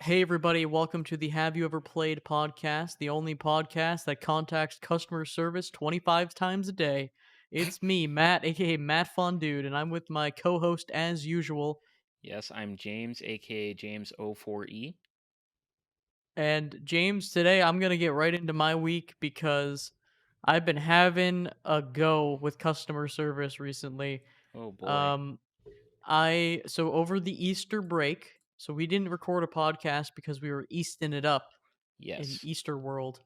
Hey, everybody, welcome to the Have You Ever Played podcast, the only podcast that contacts customer service 25 times a day. It's me, Matt, aka Matt Fun Dude, and I'm with my co host as usual. Yes, I'm James, aka James O4E. And James, today I'm going to get right into my week because I've been having a go with customer service recently. Oh boy. Um, so over the Easter break, so we didn't record a podcast because we were Easting it up in Yes. Easter world.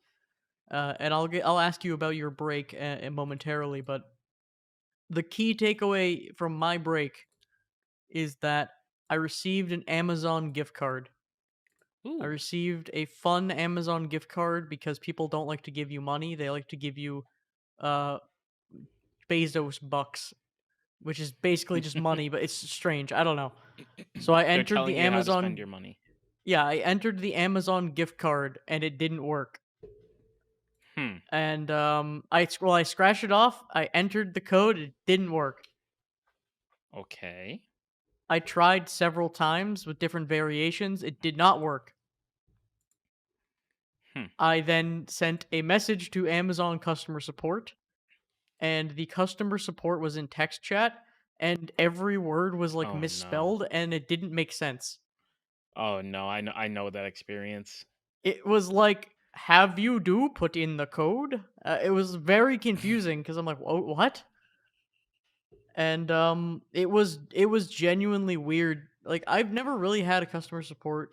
And I'll ask you about your break momentarily, but the key takeaway from my break is that I received an Amazon gift card. I Ooh. received a fun Amazon gift card because people don't like to give you money; they like to give you uh Bezos bucks, which is basically just money, but it's strange. I don't know. So I They're entered telling the you how to spend Amazon. your money. Yeah, I entered the Amazon gift card, and it didn't work. Hmm. And I scratched it off. I entered the code. It didn't work. Okay. I tried several times with different variations. It did not work. Hmm. I then sent a message to Amazon customer support, and the customer support was in text chat, and every word was like Oh no. misspelled, and it didn't make sense. Oh no. I know that experience. It was like, "Have you do put in the code?" It was very confusing because I'm like, What?" And it was genuinely weird. Like I've never really had a customer support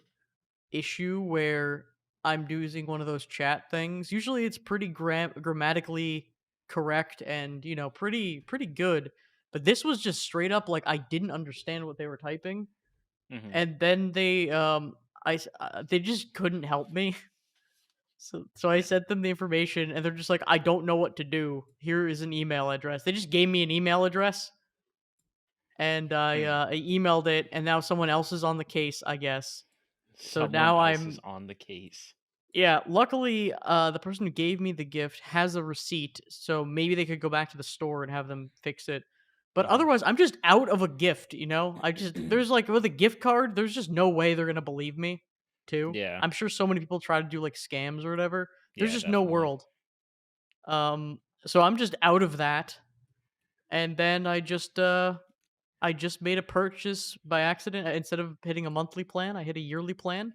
issue where I'm using one of those chat things. Usually it's pretty grammatically correct and, pretty good. But this was just straight up like I didn't understand what they were typing. Hmm. And then they just couldn't help me. So I sent them the information and they're just like, "I don't know what to do. Here is an email address." They just gave me an email address and Hmm. I emailed it, and now someone else is on the case, I guess. So Someone now else is I'm on the case. Yeah, luckily, the person who gave me the gift has a receipt, so maybe they could go back to the store and have them fix it. But Hmm. otherwise, I'm just out of a gift, you know? There's like with a gift card, there's just no way they're gonna believe me, too. Yeah. I'm sure so many people try to do like scams or whatever. There's Yeah. just no Definitely. world. So I'm just out of that. And then I just made a purchase by accident. Instead of hitting a monthly plan, I hit a yearly plan,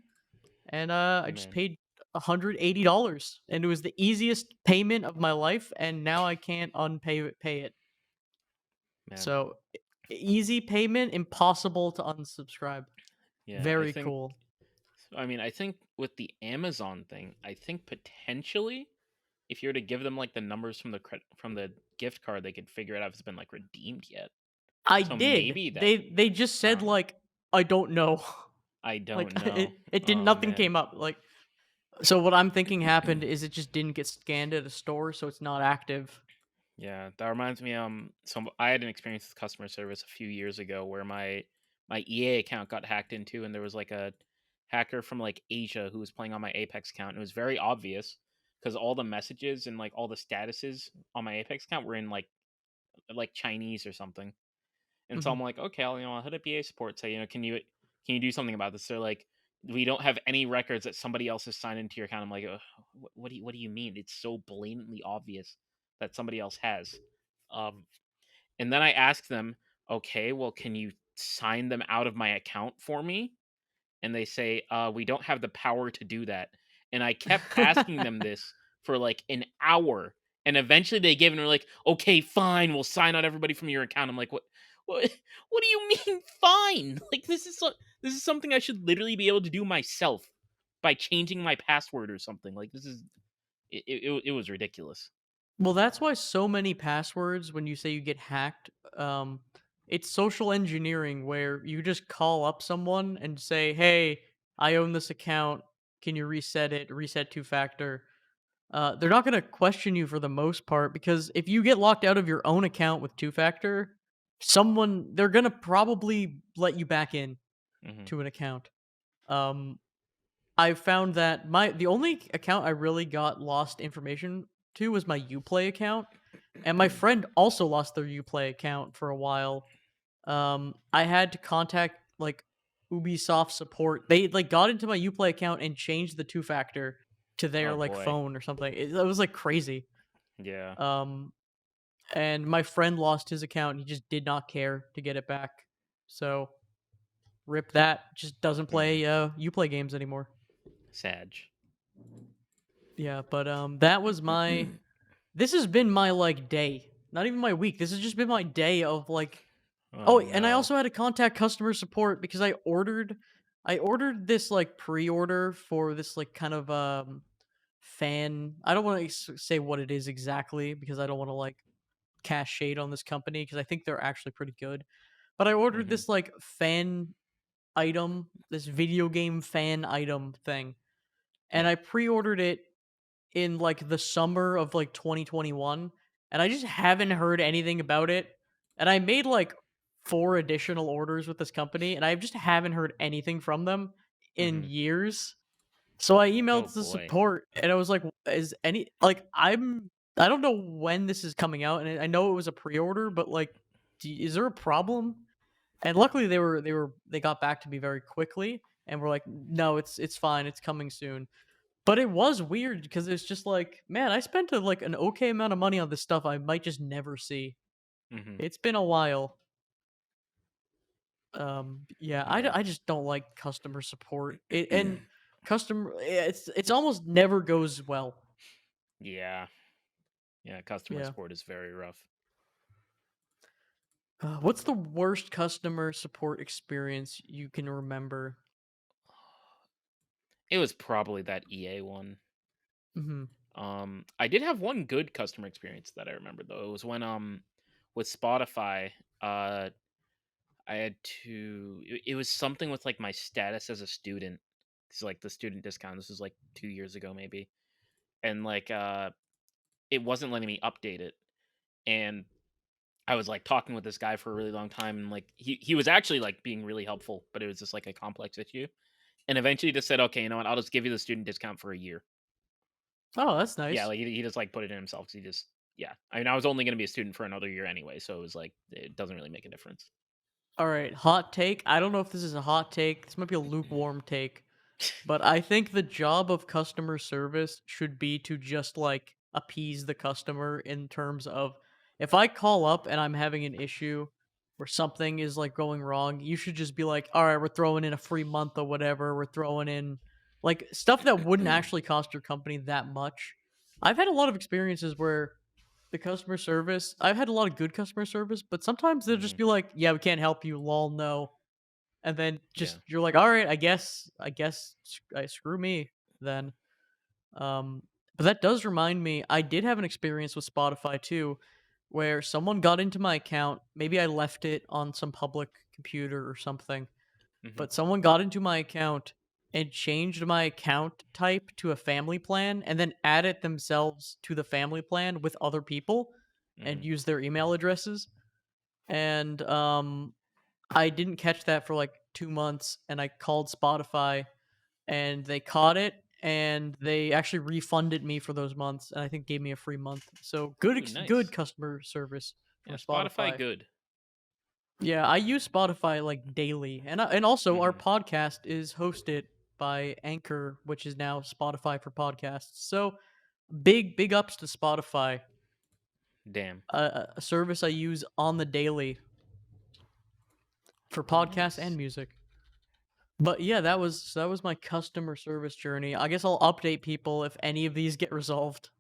and I just Man. paid $180, and it was the easiest payment of my life, and now I can't pay it. Man. So easy payment, impossible to unsubscribe. Yeah. I Very think. cool. I mean, I think with the Amazon thing, I think potentially if you were to give them like the numbers from from the gift card, they could figure out if it's been like redeemed yet. I So did. maybe that. They just I said don't know. like I don't know. I Like don't know. it didn't. Oh Nothing man. came up. Like so, what I'm thinking happened is it just didn't get scanned at a store, so it's not active. Yeah, that reminds me. So I had an experience with customer service a few years ago where my EA account got hacked into, and there was like a hacker from like Asia who was playing on my Apex account. And it was very obvious because all the messages and like all the statuses on my Apex account were in like Chinese or something. And so Mhm. I'm like, okay, I'll hit up EA support. Say, can you do something about this? They're like, we don't have any records that somebody else has signed into your account. I'm like, what do you mean? It's so blatantly obvious that somebody else has. Um, and then I asked them, okay, well, can you sign them out of my account for me? And they say, we don't have the power to do that. And I kept asking them this for like an hour. And eventually they gave it and were like, okay, fine, we'll sign out everybody from your account. I'm like, what what do you mean fine? Like this is something I should literally be able to do myself by changing my password or something. Like this is it was ridiculous. Well, that's why so many passwords, when you say you get hacked, it's social engineering where you just call up someone and say, "Hey, I own this account. Can you reset it? Reset two factor." They're not going to question you for the most part because if you get locked out of your own account with two factor, they're going to probably let you back in Hmm. to an account. Um, I found that the only account I really got lost information to was my Uplay account, and my friend also lost their Uplay account for a while. I had to contact like Ubisoft support. They like got into my Uplay account and changed the two factor to their Oh like boy. phone or something. It was like crazy. Yeah. Um, and my friend lost his account. He just did not care to get it back. So rip that. Just doesn't Mhm. play Uplay games anymore. Sag. Yeah, but that was my. This has been my like day. Not even my week. This has just been my day of like. Oh Oh, and I no. also had to contact customer support because I ordered this like pre-order for this like kind of fan. I don't want to say what it is exactly because I don't want to like cast shade on this company because I think they're actually pretty good. But I ordered Mhm. this like fan item, this video game fan item thing, and Yeah. I pre-ordered it in like the summer of like 2021, and I just haven't heard anything about it. And I made like four additional orders with this company, and I just haven't heard anything from them in Mhm. years. So I Oh emailed the boy. support, and I was like, "Is any like I don't know when this is coming out, and I know it was a pre-order, but like, is there a problem?" And luckily, they got back to me very quickly, and were like, "No, it's fine, it's coming soon." But it was weird because it's just like, man, I spent like an okay amount of money on this stuff I might just never see. Mhm. It's been a while. Yeah, Yeah. I just don't like customer support. It's almost never goes well. Yeah. Yeah, customer Yeah. support is very rough. What's the worst customer support experience you can remember? It was probably that EA one. Hmm. I did have one good customer experience that I remember though. It was when with Spotify, uh I had to it was something with like my status as a student. It's like the student discount. This was like 2 years ago maybe. And like it wasn't letting me update it. And I was like talking with this guy for a really long time and like he was actually like being really helpful, but it was just like a complex issue. And eventually he just said, "Okay, you know what? I'll just give you the student discount for a year." Oh, that's Yeah, nice. like he just like put it in himself 'cause he just yeah. I mean, I was only going to be a student for another year anyway, so it was like it doesn't really make a difference. All right, hot take. I don't know if this is a hot take. This might be a lukewarm take. But I think the job of customer service should be to just like appease the customer in terms of if I call up and I'm having an issue or something is like going wrong, you should just be like, all right, we're throwing in a free month or whatever. We're throwing in like stuff that wouldn't actually cost your company that much. I've had a lot of experiences where the customer service, I've had a lot of good customer service, but sometimes they'll just Mhm. be like, yeah, we can't help you, lol, no, and then Yeah. just you're like, "All right, screw me then." But that does remind me, I did have an experience with Spotify too, where someone got into my account. Maybe I left it on some public computer or something, Mhm. but someone got into my account and changed my account type to a family plan and then added themselves to the family plan with other people and Mhm. used their email addresses. And I didn't catch that for like 2 months, and I called Spotify, and they caught it, and they actually refunded me for those months, and I think gave me a free month. So Ooh, good nice. customer service Yeah, from Spotify Spotify. good. Yeah, I use Spotify like daily, and also our Mhm. podcast is hosted by Anchor, which is now Spotify for podcasts. So big ups to Spotify, Damn. a service I use on the daily for Oh, podcasts and nice. music. But yeah, that was my customer service journey. I guess I'll update people if any of these get resolved.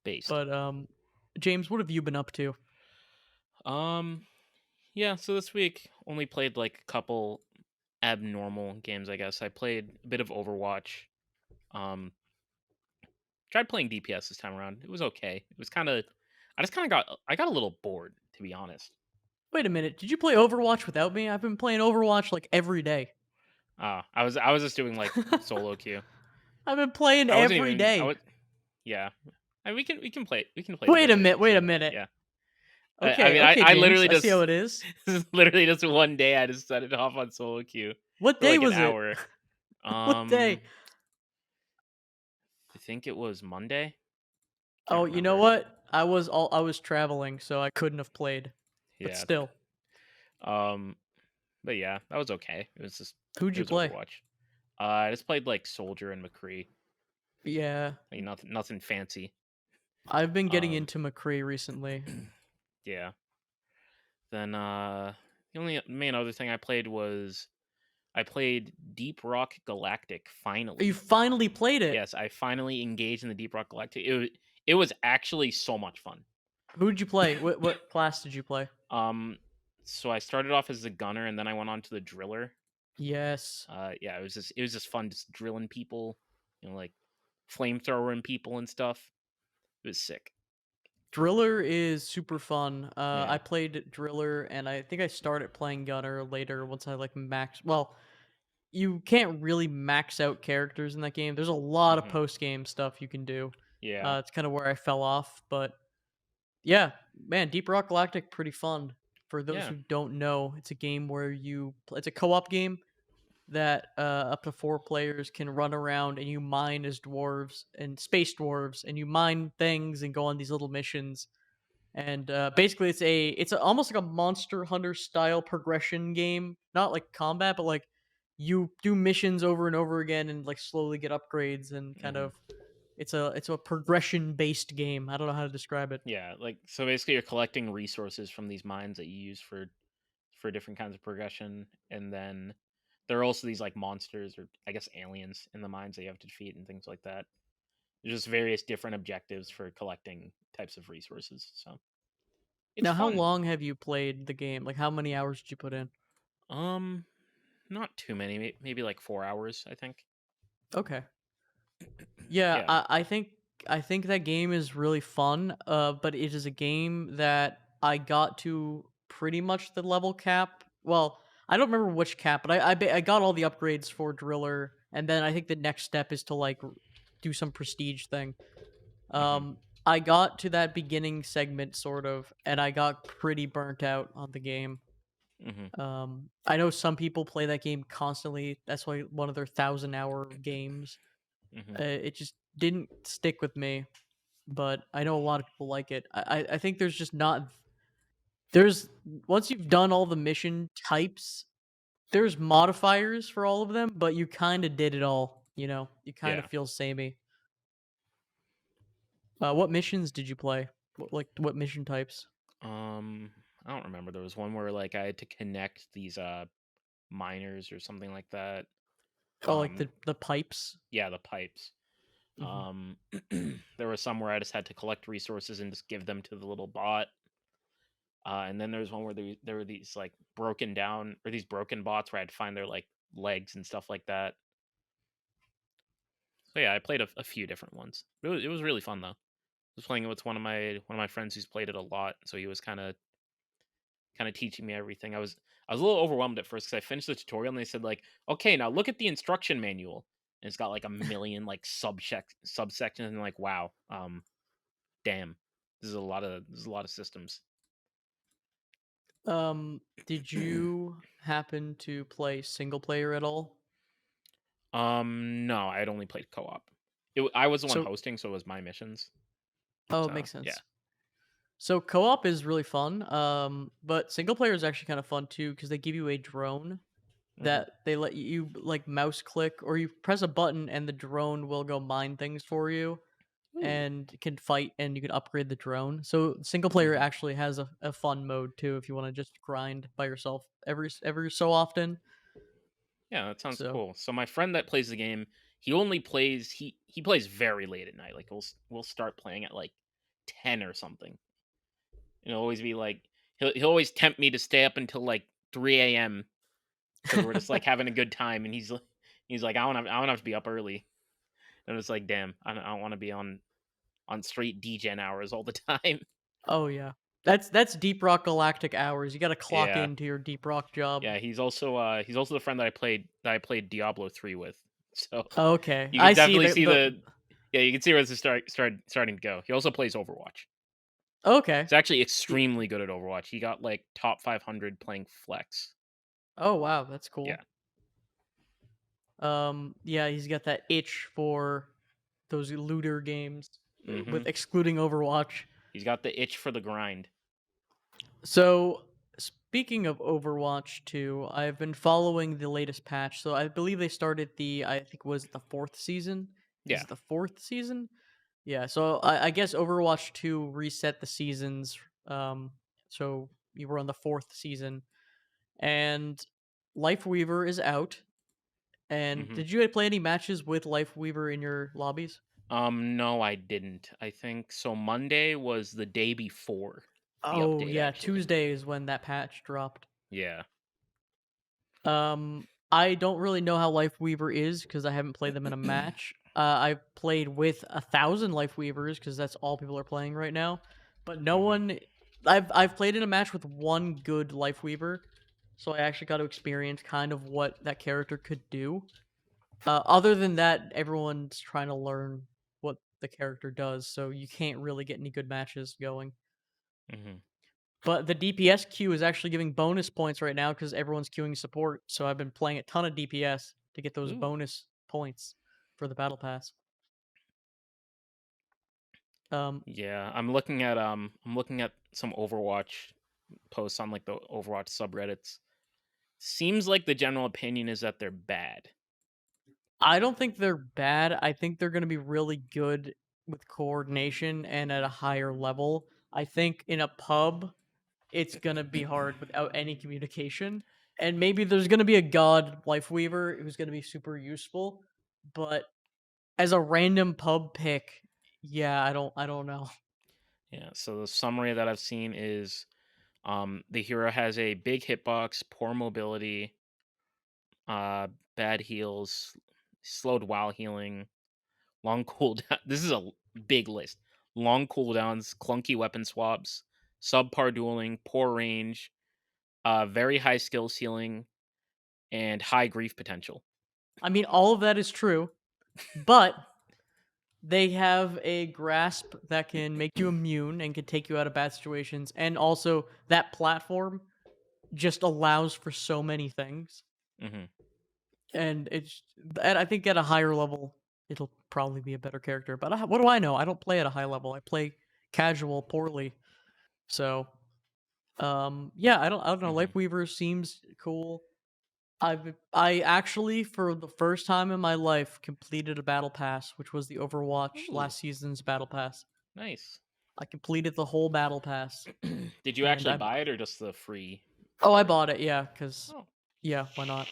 Based. But James, what have you been up to? Um yeah, so this week only played like a couple abnormal games, I guess. I played a bit of Overwatch. Um Tried playing DPS this time around. It was okay. It was kind of I got a little bored to be honest. Wait a minute, did you play Overwatch without me? I've been playing Overwatch like every day. I was just doing like solo queue. I've been playing I wasn't every even I day. was yeah. And we can play together later Wait a too. minute. Yeah. I Okay, mean okay, I James, literally I see how just it is. this is literally just one day I just set it off on solo queue What for day like an was it? hour. What day? Um I think it was Monday. Can't Oh, you know remember. what? I was traveling, so I couldn't have played. But Yeah. still. Um but yeah, that was okay. Who'd It you was play? Overwatch. I just played like Soldier and McCree. Yeah, Like nothing fancy. I've been getting Um, into McCree recently. yeah. Then the only main other thing I played was I played Deep Rock Galactic You finally. finally played it. Yes, I finally engaged in the Deep Rock Galactic. It was actually so much fun. Who did you play? What class did you play? Um, so I started off as the gunner, and then I went on to the driller. Yes. Yeah, it was just fun, just drilling people, like flamethrowing people and stuff. It was sick. Driller is super fun. I Yeah. played Driller, and I think I started playing Gunner later once I like max. Well, you can't really max out characters in that game. There's a lot of Hmm. post game stuff you can do. Yeah. It's kind of where I fell off, but yeah, man, Deep Rock Galactic pretty fun. For those Yeah. who don't know, it's a game where it's a co-op game that up to 4 players can run around and you mine as dwarves and space dwarves, and you mine things and go on these little missions. And basically, almost like a Monster Hunter style progression game, not like combat, but like you do missions over and over again and like slowly get upgrades and kind Hmm. of it's a progression based game. I don't know how to describe it. Yeah. Like, so basically, you're collecting resources from these mines that you use for different kinds of progression, and then there are also these like monsters or I guess aliens in the mines that you have to defeat and things like that. There's just various different objectives for collecting types of resources. So it's Now, how fun. long have you played the game? Like, how many hours did you put in? Um, Not too many, maybe like 4 hours, I think. Okay. Yeah, Yeah. I think that game is really fun. But it is a game that I got to pretty much the level cap. Well, I don't remember which cap, but I got all the upgrades for Driller, and then I think the next step is to like do some prestige thing. Hmm. Um, I got to that beginning segment sort of, and I got pretty burnt out on the game. Hmm. I know some people play that game constantly. That's why one of their 1,000-hour games. Hmm. It just didn't stick with me, but I know a lot of people like it. I think there's just not there's once you've done all the mission types, there's modifiers for all of them, but you kind of did it all. You kind of Yeah. feel samey. What missions did you play? What mission types? Um, I don't remember. There was one where like I had to connect these miners or something like that. Oh, like Um, the pipes. yeah, the pipes. Hmm. There was some where I just had to collect resources and just give them to the little bot. And then there was one where there were these like broken down or these broken bots where I had to find their like legs and stuff like that. So yeah, I played a few different ones. It was really fun though. I was playing it with one of my friends who's played it a lot, so he was kind of teaching me everything. I was a little overwhelmed at first because I finished the tutorial and they said like, okay, now look at the instruction manual, and it's got like a million like subsections, and like, wow, damn, this is a lot of systems. Did you happen to play single player at all? No, I had only played co-op. I was the one So, hosting, so it was my missions. oh, it So makes yeah. sense. So co-op is really fun. But single player is actually kind of fun too because they give you a drone Hmm. that they let you like mouse click or you press a button and the drone will go mine things for you Ooh. and can fight and you can upgrade the drone. So single player Hmm. actually has a fun mode too if you want to just grind by yourself every so often. Yeah, that sounds So cool. So my friend that plays the game, he plays very late at night. Like we'll start playing at like 10 or something. It'll always be like he'll always tempt me to stay up until like 3 a.m. because we're just like having a good time, and he's like I don't have to be up early, and it's like damn, I don't want to be on straight degen hours all the time. oh yeah. That's Deep Rock Galactic hours. You got to clock Yeah, into your Deep Rock job. yeah. He's also the friend that I played Diablo 3 with, so Okay. you I can see definitely the see the the yeah, you can see where this is starting to go. He also plays Overwatch. Okay. He's actually Y- extremely good at Overwatch. He got like top 500 playing Flex. Oh wow, that's Yeah. cool. Yeah, he's got that itch for those looter games Hmm. with excluding Overwatch. He's got the itch for the grind. So Speaking of Overwatch 2, I've been following the latest patch. So I believe they started I think was it the fourth season. Is Yeah. it the fourth season? Yeah. So I guess Overwatch 2 reset the seasons. Um, so you were on the fourth season, and Life Weaver is out. And Mhm. did you play any matches with Life Weaver in your lobbies? No, I didn't. I think so Monday was the day before the Oh update, yeah, actually. Tuesday is when that patch dropped. Yeah. I don't really know how Life Weaver is because I haven't played them in a match. I've played with 1,000 Life Weavers because that's all people are playing right now. But no Mhm. one, I've played in a match with one good Life Weaver, so I actually got to experience kind of what that character could do. Other than that, everyone's trying to learn what the character does, so you can't really get any good matches going. Mhm. But the DPS queue is actually giving bonus points right now because everyone's queuing support. So I've been playing a ton of DPS to get those Ooh. bonus points for the battle pass. Um, Yeah, I'm looking at some Overwatch posts on like the Overwatch subreddits. Seems like the general opinion is that they're bad. I don't think they're bad. I think they're going to be really good with coordination and at a higher level. I think in a pub, it's going to be hard without any communication. And maybe there's going to be a god life weaver who's going to be super useful, but as a random pub pick, yeah, I don't know. Yeah, so the summary that I've seen is the hero has a big hitbox, poor mobility, uh bad heals, slowed while healing, long cooldown. This is a big list. Long cooldowns, clunky weapon swaps, subpar dueling, poor range, very high skill ceiling, and high grief potential. I mean, all of that is true, but they have a grasp that can make you immune and can take you out of bad situations, and also that platform just allows for so many things, Hmm. and I think at a higher level, it'll probably be a better character. But what do I know? I don't play at a high level. I play casual poorly, so yeah, I don't know. Hmm. Life Weaver seems cool. I actually, for the first time in my life, completed a battle pass, which was the Overwatch Ooh, last season's battle pass. nice. I completed the whole battle pass, Did you and actually buy it or just the free I version? bought it, yeah, cause Oh, yeah, why not?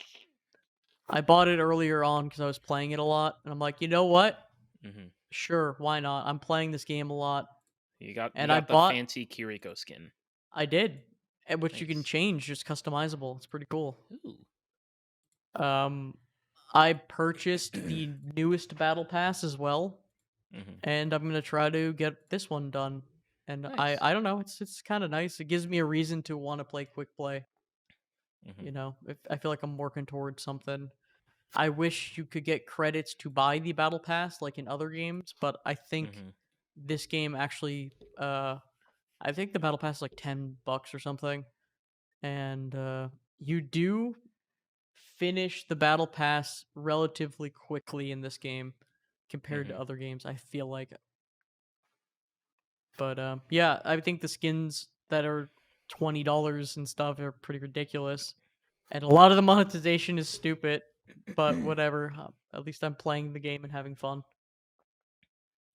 I bought it earlier on because I was playing it a lot, and I'm like, you know what? hmm, Sure, why not? I'm playing this game a lot, you and got the fancy Kiriko skin. I did, which you can Nice. change, just customizable. It's pretty cool. Ooh. Um, I purchased the newest battle pass as well, Hmm. and I'm gonna try to get this one done. And Nice. I don't know, it's kind of nice. It gives me a reason to want to play quick play. Hmm. You know, if I feel like I'm working towards something. I wish you could get credits to buy the battle pass like in other games, but I think Hmm. this game actually, I think the battle pass is like $10 or something, and you do finish the battle pass relatively quickly in this game compared to Hmm. other games. I feel like. But yeah, I think the skins that are $20 and stuff are pretty ridiculous, and a lot of the monetization is stupid. But whatever. At least I'm playing the game and having fun.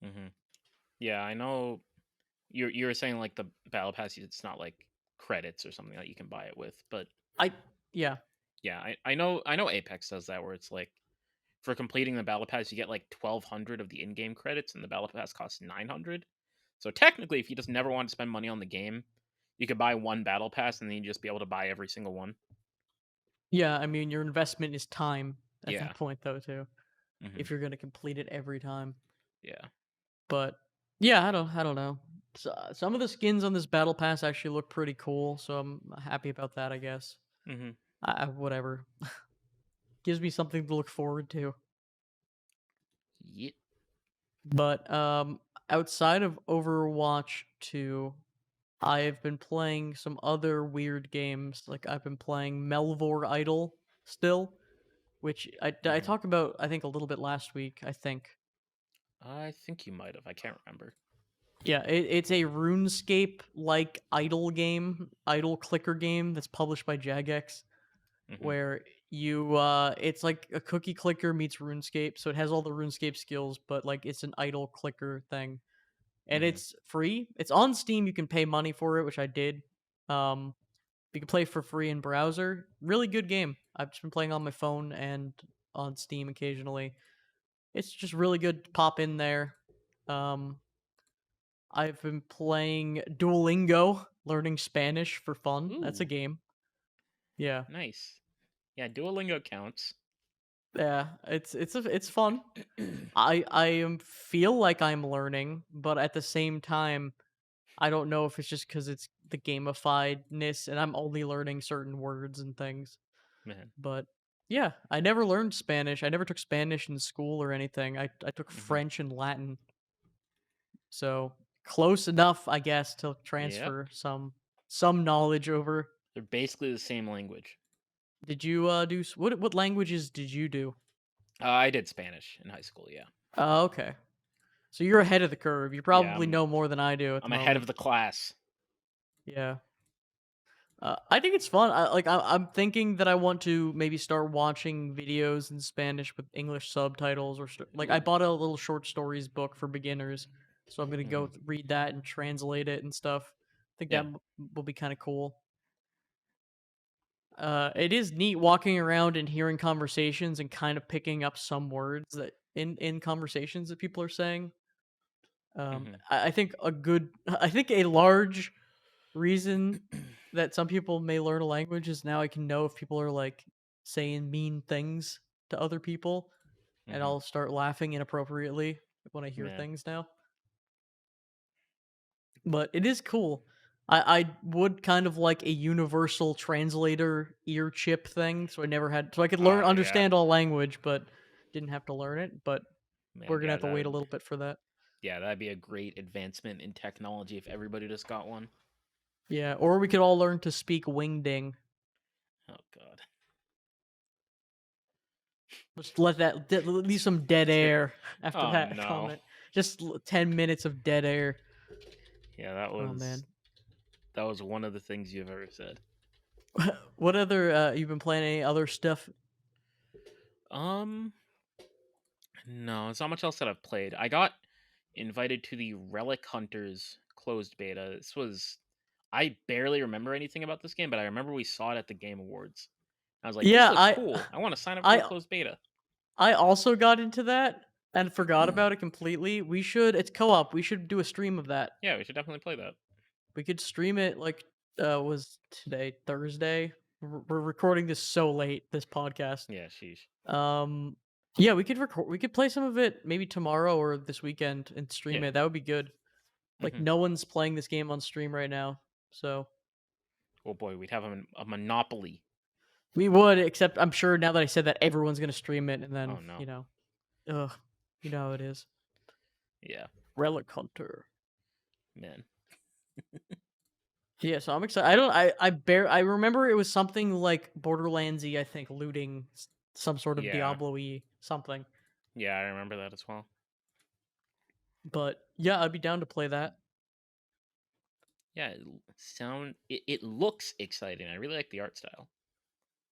Hmm. Yeah, I know you were saying like the battle pass. It's not like credits or something that you can buy it with, but I yeah yeah, I know Apex does that where it's like for completing the battle pass, you get like 1,200 of the in-game credits, and the battle pass costs 900. So technically, if you just never want to spend money on the game, you could buy one battle pass, and then you just be able to buy every single one. yeah. I mean, your investment is time at that Yeah. point, though, too. Hmm. If you're gonna complete it every time, Yeah. but yeah, I don't know. Some of the skins on this battle pass actually look pretty cool, so I'm happy about that. I guess. Hmm. Whatever gives me something to look forward to. Yeah. But outside of Overwatch 2, I've been playing some other weird games. Like I've been playing Melvor Idol still, which I Hmm. talked about I think a little bit last week. I think I think you might have. I can't remember. Yeah, it's a RuneScape like idle clicker game that's published by Jagex, Mhm, where it's like a cookie clicker meets RuneScape, so it has all the RuneScape skills, but like it's an idle clicker thing, and mhm, it's free. It's on Steam. You can pay money for it, which I did. Um, you can play for free in browser. Really good game. I've just been playing on my phone and on Steam occasionally. It's just really good to pop in there. Um, I've been playing Duolingo, learning Spanish for fun. That's a ooh, game. Yeah. nice. Yeah, Duolingo counts. Yeah, it's fun. I feel like I'm learning, but at the same time, I don't know if it's just because it's the gamifiedness and I'm only learning certain words and things. Man, But yeah, I never learned Spanish. I never took Spanish in school or anything. I took mhm, French and Latin, so close enough, I guess, to yep, transfer some knowledge over. they're basically the same language. Did you what languages did you do? I did Spanish in high school, yeah. Oh, okay. So you're ahead of the curve. You Yeah, probably know more than I do at the I'm ahead moment. of the class. Yeah. I think it's fun. I'm thinking that I want to maybe start watching videos in Spanish with English subtitles, or like I Ooh, bought a little short stories book for beginners, so I'm gonna go mhm, read that and translate it and stuff. I think that yeah. will be kind of cool. It is neat walking around and hearing conversations and kind of picking up some words that in conversations that people are saying. Mhm. I think I think a large reason that some people may learn a language is now I can know if people are like saying mean things to other people, and Mhm. I'll start laughing inappropriately when I hear Man. things now. But it is cool. I would kind of like a universal translator ear chip thing, so I never had so I could learn Oh, yeah. understand all language, but didn't have to learn it. But we're Man, gonna have to wait a little bit for that. that'd be a great advancement in technology if everybody just got one. Yeah, or we could all learn to speak wingding. Oh god. Just let leave some dead Ser air after Oh, that no. comment. Just 10 minutes of dead air. Yeah, Oh man. that was one of the things you've ever said. What other you've been playing any other stuff? Um, no, there's not much else that I've played. I got invited to the Relic Hunters closed beta. I barely remember anything about this game, but I remember we saw it at the Game Awards. I was like, this Yeah, looks cool. I want to sign up for the I closed beta. I also got into that and forgot about it completely. We should it's co-op. We should do a stream of that. Yeah, we should definitely play that. We could stream it like was today Thursday? We're recording this so late this podcast. Yeah, sheesh. Um yeah, we could play some of it maybe tomorrow or this weekend and stream Yeah. it. That would be good. Like Hmm. no one's playing this game on stream right now. So Oh boy, we'd have a monopoly. we would, except I'm sure now that I said that everyone's gonna stream it and Oh then, no. ugh, you know how it is. Yeah, Relic Hunter. man. Yeah, so I'm excited. I remember it was something like Borderlandsy, I think, looting some sort of Yeah. Diablo-y something. Yeah, I remember that as well. But yeah, I'd be down to play that. Yeah, it looks exciting. I really like the art style.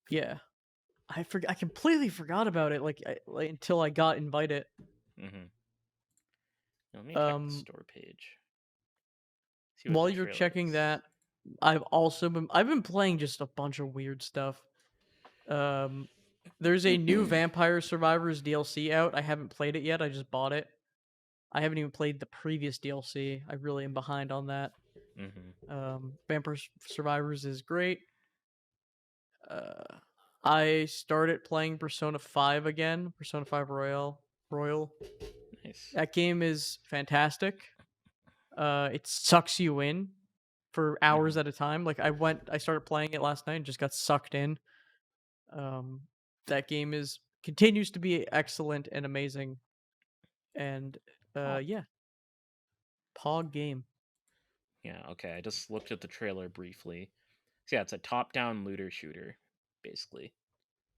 Yeah. I completely forgot about it like until I got invited. Hmm. Let me check the Um store page. See what the while you're trailer checking is. that, I've been playing just a bunch of weird stuff. Um, there's a new Vampire Survivors DLC out. I haven't played it yet. I just bought it. I haven't even played the previous DLC. I really am behind on that. Hmm. Vampire Survivors is great. Uh, I started playing Persona 5 again. Persona 5 Royal. Nice. That game is fantastic. It sucks you in for hours Hmm. at a time. I started playing it last night and just got sucked in. Um, that game is continues to be excellent and amazing. And Oh, yeah, Pog game. yeah. Okay, I just looked at the trailer briefly. So yeah, it's a top-down looter shooter, basically.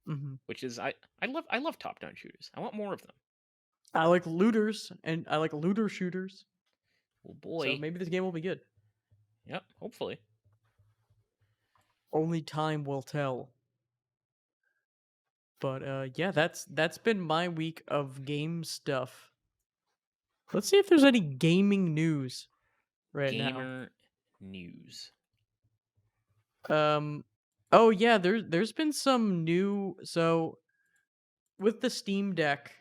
Hmm. Which is I love top-down shooters. I want more of them. I like looters and I like looter shooters. Oh So boy. maybe this game will be good. Yep. Hopefully. Only time will tell. But yeah, that's been my week of game stuff. Let's see if there's any gaming news right now. Gamer news. Um oh yeah, there's been some new so with the Steam Deck,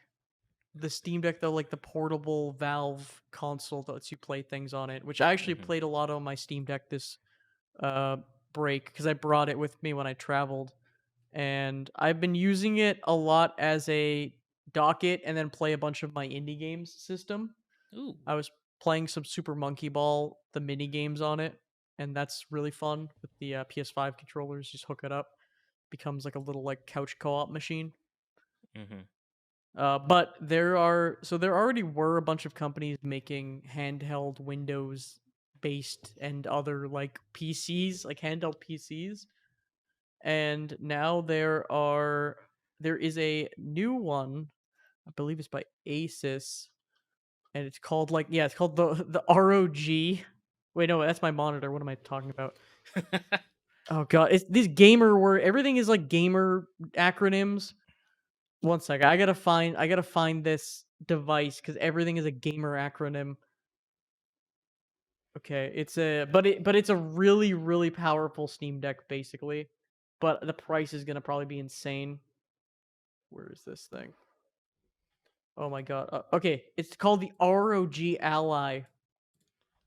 though, like the portable Valve console that lets you play things on it, which I actually Hmm. played a lot on my Steam Deck this uh break because I brought it with me when I traveled, and I've been using it a lot as a docket and then play a bunch of my indie games system. Ooh. I was playing some Super Monkey Ball, the mini games on it, and that's really fun with the PS5 controllers. Just hook it up, becomes like a little like couch co-op machine. Hmm. But there already were a bunch of companies making handheld Windows based and other like PCs, like handheld PCs, and now there is a new one. I believe it's by Asus, and it's called like yeah, it's called the ROG. Wait, no, that's my monitor. What am I talking about? Oh god, it's these gamer word. Everything is like gamer acronyms. One sec. I gotta find this device because everything is a gamer acronym. Okay, it's a but it's a really really powerful Steam Deck basically, but the price is gonna probably be insane. Where is this thing? Oh my god. Okay, it's called the ROG Ally,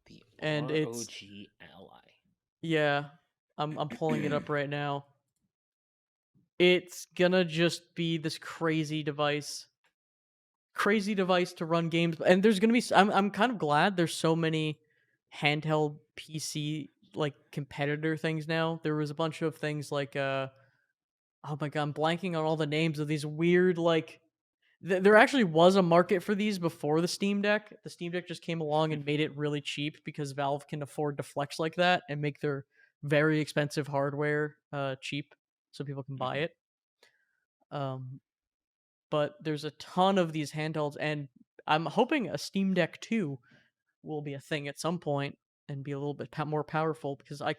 The and it's ROG Ally. yeah. I'm pulling it up right now. It's gonna just be this crazy device to run games. And there's gonna be I'm kind of glad there's so many handheld PC like competitor things now. There was a bunch of things like oh my god, I'm blanking on all the names of these weird like there actually was a market for these before the Steam Deck. The Steam Deck just came along and made it really cheap because Valve can afford to flex like that and make their very expensive hardware cheap so people can buy Hmm. it. Um but there's a ton of these handhelds, and I'm hoping a Steam Deck 2 will be a thing at some point and be a little bit more powerful because I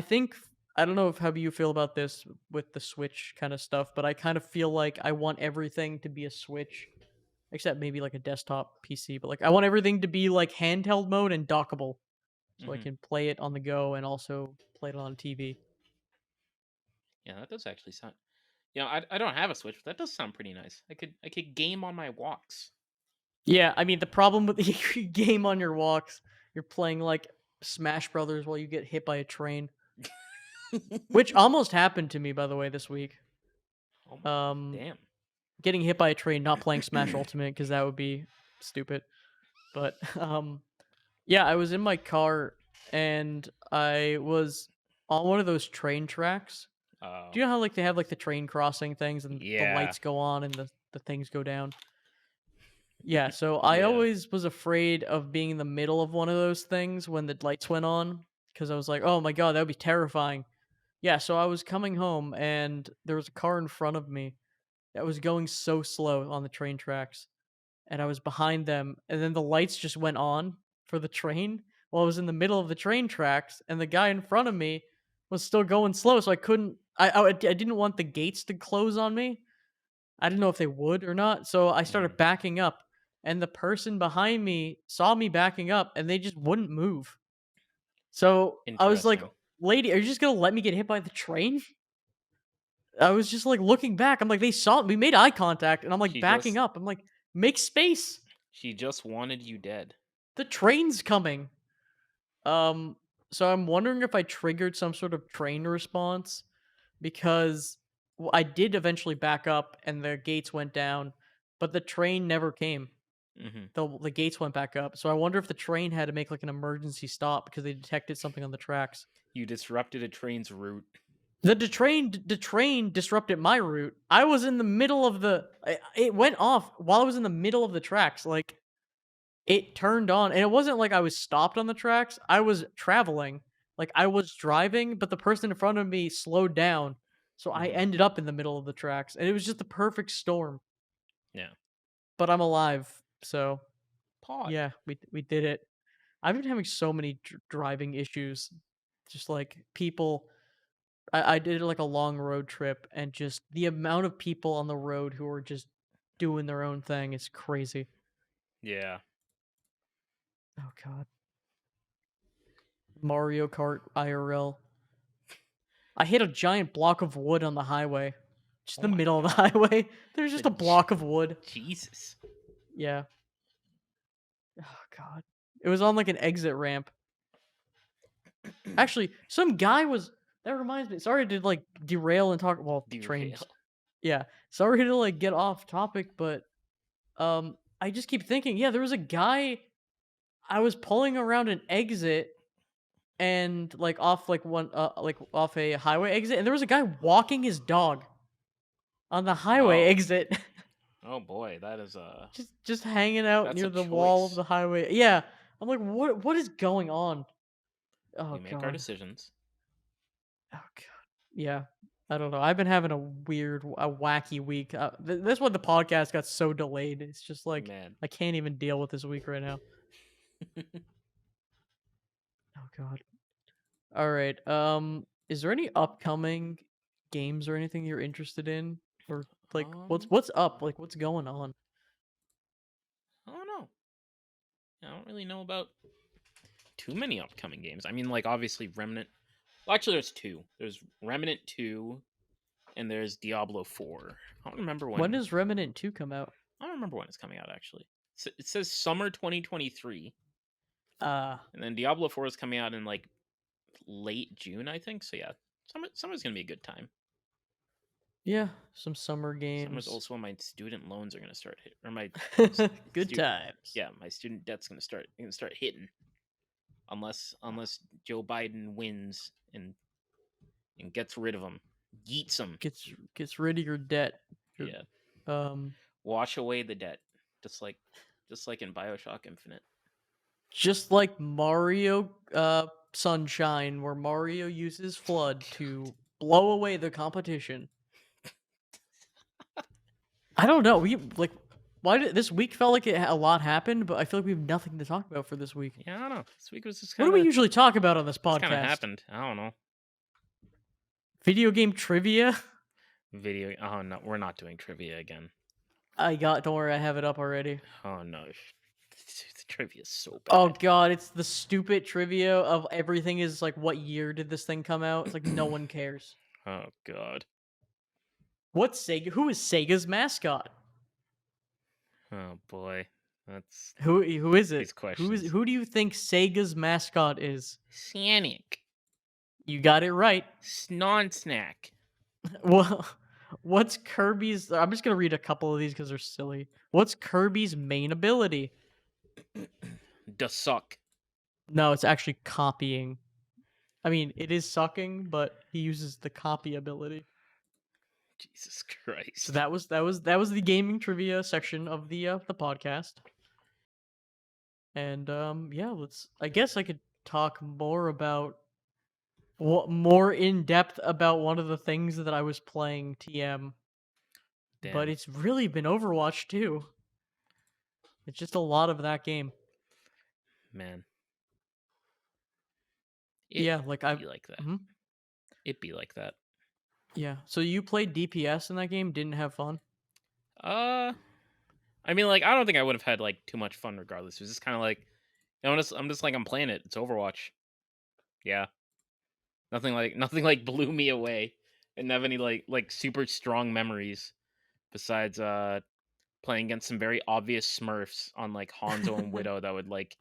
think I don't know if how you feel about this with the Switch kind of stuff, but I kind of feel like I want everything to be a Switch except maybe like a desktop PC, but like I want everything to be like handheld mode and dockable so I Hmm. can play it on the go and also play it on TV. Yeah, that does actually sound. I don't have a Switch, but that does sound pretty nice. I could game on my walks. Yeah, I mean the problem with the game on your walks, you're playing like Smash Brothers while you get hit by a train, which almost happened to me by the way this week. Oh, Um, damn. Getting hit by a train, not playing Smash Ultimate because that would be stupid. But yeah, I was in my car and I was on one of those train tracks. Do Oh, you know how like they have like the train crossing things and the yeah, lights go on and the things go down? Yeah, so I yeah. always was afraid of being in the middle of one of those things when the lights went on because I was like, "Oh my god, that would be terrifying." Yeah, so I was coming home and there was a car in front of me that was going so slow on the train tracks, and I was behind them, and then the lights just went on for the train while I was in the middle of the train tracks, and the guy in front of me was still going slow, so I couldn't. I didn't want the gates to close on me. I didn't know if they would or not, so I started Mhm. backing up, and the person behind me saw me backing up, and they just wouldn't move. So I was like, Interesting. "Lady, are you just gonna let me get hit by the train?" I was just like looking back. I'm like, they saw we made eye contact, and I'm like She backing just up. I'm like, make space. she just wanted you dead. The train's coming. Um, so I'm wondering if I triggered some sort of train response because I did eventually back up and the gates went down, but the train never came. Hmm. The gates went back up. So I wonder if the train had to make like an emergency stop because they detected something on the tracks. You disrupted a train's route. The train disrupted my route. I was in the middle of it went off while I was in the middle of the tracks. Like it turned on, and it wasn't like I was stopped on the tracks. I was traveling. Like I was driving, but the person in front of me slowed down. So I Hmm. ended up in the middle of the tracks, and it was just the perfect storm. Yeah. But I'm alive, so pod. Yeah, we did it. I've been having so many driving issues. Just like people, I did like a long road trip, and just the amount of people on the road who are just doing their own thing is crazy. Yeah. Oh god, Mario Kart IRL. I hit a giant block of wood on the highway, just Oh the my middle of the god. highway. There's just a J- block of wood. Jesus. Yeah. Oh god. It was on like an exit ramp. Actually, some guy was. That reminds me. Sorry to like derail and talk. Well, trains. Derail. Yeah. Sorry to like get off topic, but I just keep thinking. Yeah, there was a guy. I was pulling around an exit and like off like one like off a highway exit, and there was a guy walking his dog on the highway Oh. exit, Oh boy, that is just hanging out that's a near the wall of choice. the highway. Yeah. I'm like, what is going on? We Oh make our god. decisions. Oh god. Yeah. I don't know. I've been having a weird, a wacky week. That's why the podcast got so delayed. It's just like Man. I can't even deal with this week right now. Oh god. All right. Is there any upcoming games or anything you're interested in, or like um, what's up? Like what's going on? I don't know. I don't really know about too many upcoming games. I mean, like obviously Remnant. Well, actually, there's two. There's Remnant 2 and there's Diablo 4. I don't remember When when. does Remnant 2 come out? I don't remember when it's coming out actually. It says summer 2023, Uh, and then Diablo 4 is coming out in like late June, I think. So yeah, summer's gonna be a good time. yeah, some summer Summer's games. also when my student loans are gonna start hit, or my Good times. yeah, my student debt's gonna start hitting unless Joe Biden wins and gets rid of them, yeets them. Gets rid of your debt. Your, Yeah, um, wash away the debt, just like in Bioshock Infinite. just like Mario Sunshine, where Mario uses Flood to blow away the competition. I don't know. We like why did this week felt like a lot happened, but I feel like we have nothing to talk about for this week. Yeah, I don't know. This week was just What do we kind of usually talk about on this just kind of podcast? happened. I don't know. Video game trivia? Video. Oh no, we're not doing trivia again. Don't worry, I have it up already. Oh no, the trivia is so Oh bad. god, it's the stupid trivia of everything is like what year did this thing come out? It's like no one cares. Oh god. What's Sega? Who is Sega's mascot? Oh boy. That's Who is it? these questions. Who do you think Sega's mascot is? Sanic. You got it right. Snon snack. Well, what's Kirby's? I'm just gonna read a couple of these because they're silly. What's Kirby's main ability? Da suck. No, it's actually copying. I mean, it is sucking, but he uses the copy ability. Jesus So Christ. that was the gaming trivia section of the podcast. And yeah, let's. I guess I could talk more about what more in depth about one of the things that I was playing TM, but Damn. it's really been Overwatch too. It's just a lot of that game. Man. It Yeah, like I. be like that. Mhm. It be like that. Yeah. So you played DPS in that game? Didn't have fun? Uh I mean, like, I don't think I would have had like too much fun regardless. It was just kind of like, I'm just like I'm playing it. It's Overwatch. Yeah, nothing like blew me away. Didn't have any like super strong memories besides playing against some very obvious Smurfs on like Hanzo and Widow that would like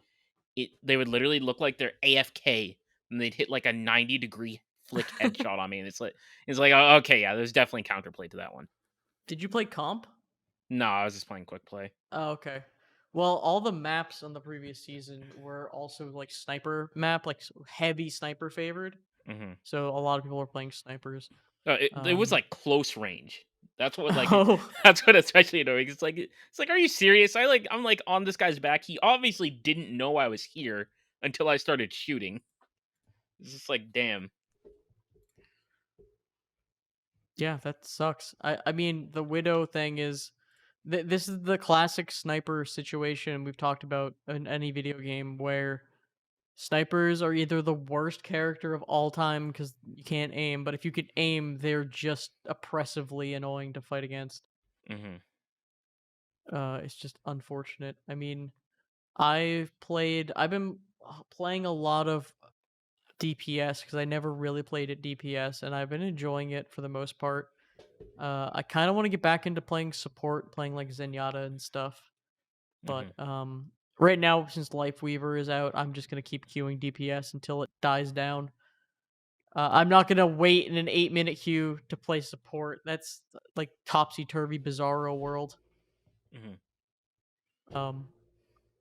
it. They would literally look like they're AFK and they'd hit like a 90-degree flick headshot on me, and it's like oh, okay, yeah, there's definitely counterplay to that one. Did you play comp? No, I was just playing quick play. Oh, okay. Well, all the maps on the previous season were also like sniper map, like heavy sniper favored. Hmm. So a lot of people were playing snipers. It was Um. like close range. That's what like Oh, that's what especially annoying. It's like, are you serious? I'm like on this guy's back. He obviously didn't know I was here until I started shooting. It's just like, damn. yeah, that sucks. I mean, the widow thing is This is the classic sniper situation we've talked about in any video game where snipers are either the worst character of all time because you can't aim, but if you can aim, they're just oppressively annoying to fight against. Hmm. It's just unfortunate. I mean, I've been playing a lot of DPS because I never really played at DPS, and I've been enjoying it for the most part. I kind of want to get back into playing support, playing like Zenyatta and stuff. Hmm. But right now, since Life Weaver is out, I'm just gonna keep queuing DPS until it dies down. I'm not gonna wait in an 8-minute queue to play support. That's like topsy turvy, bizarro world. Hmm. Um,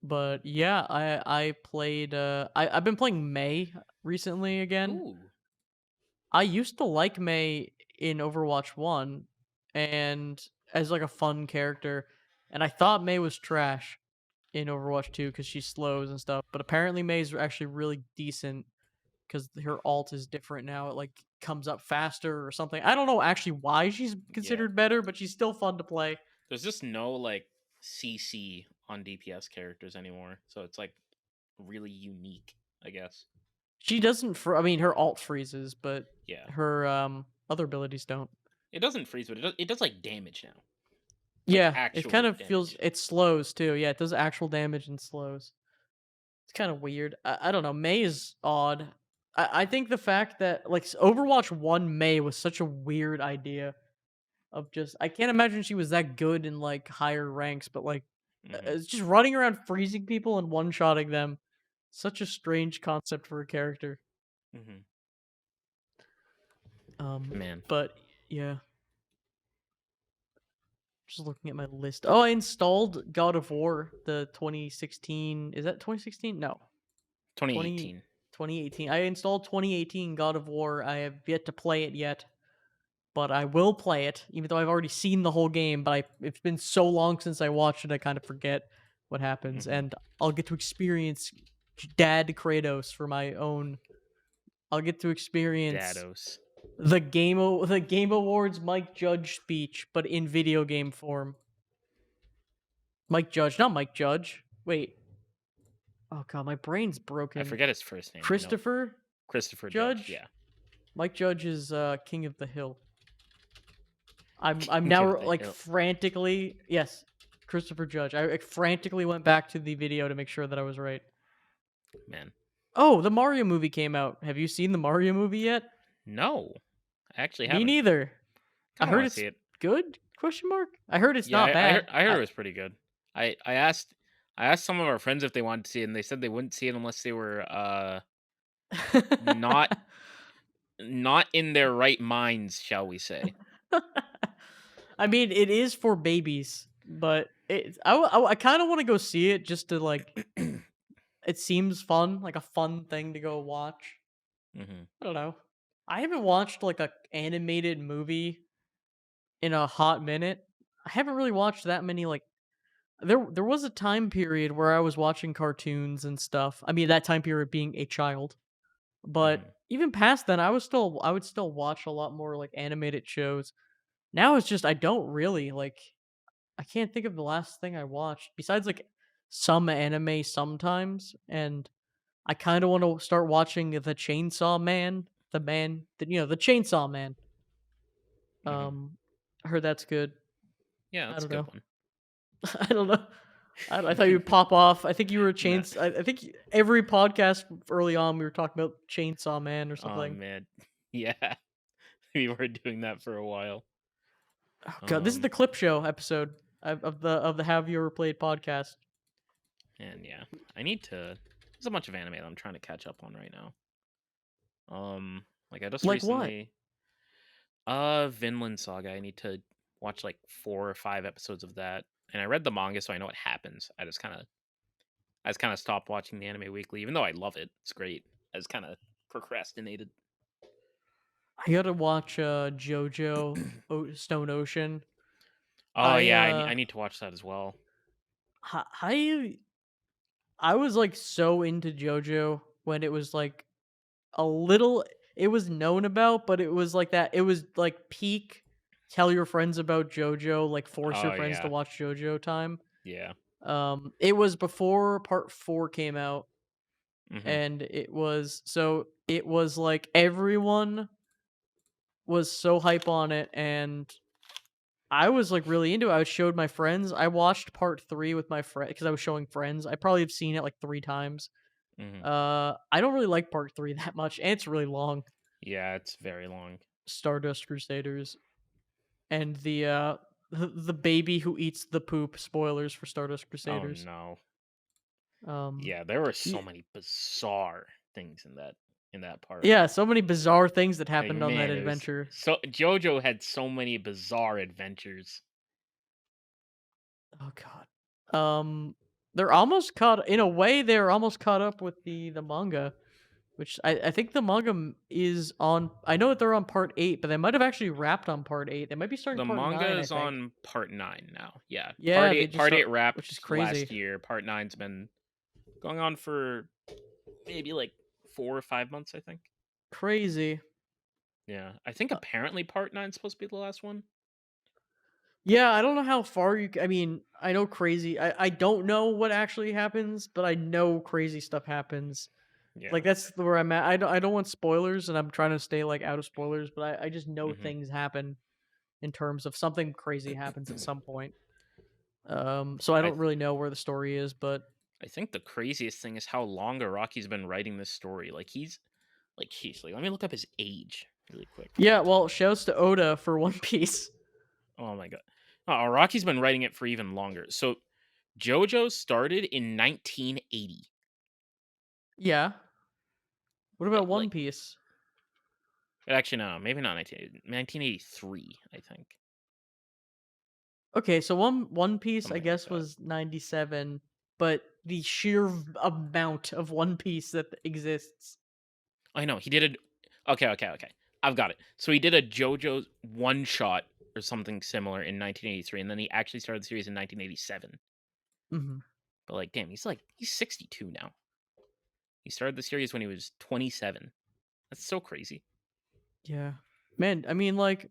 but yeah, I played. I've been playing Mei recently again. Ooh. I used to like Mei in Overwatch One, and as like a fun character, and I thought Mei was trash in Overwatch 2 because she slows and stuff. But apparently Mei's actually really decent because her alt is different now. It like comes up faster or something. I don't know actually why she's Yeah. considered better, but she's still fun to play. There's just no like CC on DPS characters anymore, so it's like really unique, I guess. She doesn't. I mean, her alt freezes, but Yeah. her other abilities don't. It doesn't freeze, but it does like damage now, like Yeah, it kind actual of feels damage. it slows too. Yeah, it does actual damage and slows. It's kind of weird. I don't know. Mei is odd. I think the fact that like Overwatch One Mei was such a weird idea of just I can't imagine she was that good in like higher ranks, but like Hmm. it's just running around freezing people and one shotting them. Such a strange concept for a character. Hmm. Um, Man, but yeah, just looking at my list. Oh, I installed God of War, the 2016. Is that 2016? No, 20 2018. 2018. I installed 2018 God of War. I have yet to play it yet, but I will play it, even though I've already seen the whole game. But it's been so long since I watched it, I kind of forget what happens, Hmm. and I'll get to experience Dad Kratos for my own. I'll get to experience Dados. the Game Awards Mike Judge speech, but in video game form. Mike Judge, not Mike Judge. Wait. Oh god, my brain's I broken. forget his first name. I know Christopher Christopher Judge. Judge. Yeah, Mike Judge is King of the Hill. I'm King of now the like Hill. frantically yes, Christopher Judge. I like, frantically went back to the video to make sure that I was right. Man, Oh, the Mario movie came out. Have you seen the Mario movie yet? no, I actually Me haven't. neither. I Kind of heard want to it's see it. good? Question mark. I heard it's Yeah, not bad. I heard it was pretty good. I asked some of our friends if they wanted to see it, and they said they wouldn't see it unless they were not not in their right minds, shall we say? I mean, it is for babies, but I kind of want to go see it just to like. It seems fun, like a fun thing to go watch. Hmm. I don't know. I haven't watched like a animated movie in a hot minute. I haven't really watched that many like there was a time period where I was watching cartoons and stuff. I mean that time period being a child. But Hmm. even past then I would still watch a lot more like animated shows. Now it's just I don't really like I can't think of the last thing I watched besides like some anime sometimes and I kind of want to start watching the Chainsaw Man, the man that the Chainsaw Man. Hmm. Um I heard that's good. Yeah, I that's a don't good know. one. I don't know. I thought you'd pop off. I think you were No. I think every podcast early on we were talking about Chainsaw Man or Oh something. man, yeah, we were doing that for a while. Oh god, this is Um, the clip show episode of the Have You Ever Played podcast. and yeah, I need to. There's a bunch of anime that I'm trying to catch up on right now. Like I just Like what? recently, Vinland Saga. I need to watch like 4 or 5 episodes of that, and I read the manga, so I know what happens. I just kind of stopped watching the anime weekly, even though I love it. It's great. I just kind of procrastinated. I gotta watch JoJo Stone Ocean. Oh I yeah, I need to watch that as well. I I was like so into JoJo when it was like a little it was known about, but it was like that it was like peak. tell your friends about JoJo, like force your Oh friends to yeah. watch JoJo time. Yeah. It was before part 4 came out, Mhm. and it was like everyone was so hype on it, and I was like really into it. I showed my friends. I watched part 3 with my friend because I was showing friends. I probably have seen it like 3 times. Mhm. I don't really like part 3 that much, and it's really long. Yeah, it's very long. Stardust Crusaders and the baby who eats the poop. Spoilers for Stardust Oh Crusaders. no. Um, Yeah, there were so yeah, many bizarre things in that part. yeah, so many bizarre things that Like happened on that man, it was adventure. so JoJo had so many bizarre adventures. Oh god. They're almost caught in a way. They're almost caught up with the manga, which I think the manga is on. I know that they're on part 8, but they might have actually wrapped on part 8. They might be starting The part manga 9. I is think. on part 9 now. Yeah. Yeah, they just Part 8 which is wrapped crazy. last year. Part nine's been going on for maybe like 4 or 5 months, I think. Crazy. Yeah. I think Uh, apparently part nine's supposed to be the last one. Yeah, I don't know how far I mean, I know crazy. I don't know what actually happens, but I know crazy stuff happens. Yeah. Like that's where I'm at. I don't want spoilers, and I'm trying to stay like out of spoilers. But I just know Mhm. things happen in terms of something crazy happens at some point. So I I don't really know where the story is, but I think the craziest thing is how long Araki's been writing this story. He's like let me look up his age really quick. yeah. Well, shouts to Oda for One Piece. Oh my god. Araki's been writing it for even longer. So JoJo started in 1980. Yeah. What about One Like Piece? actually no, maybe not 1983, I think. Okay, so One Piece, I Something like guess, that. was 97, but the sheer amount of One Piece that exists. I know he did it. Okay, okay, okay. I've got it. So he did a JoJo's one shot or something similar in 1983, and then he actually started the series in 1987. Hmm. But like, damn, he's 62 now. He started the series when he was 27. That's so crazy. Yeah. Man, I mean, like,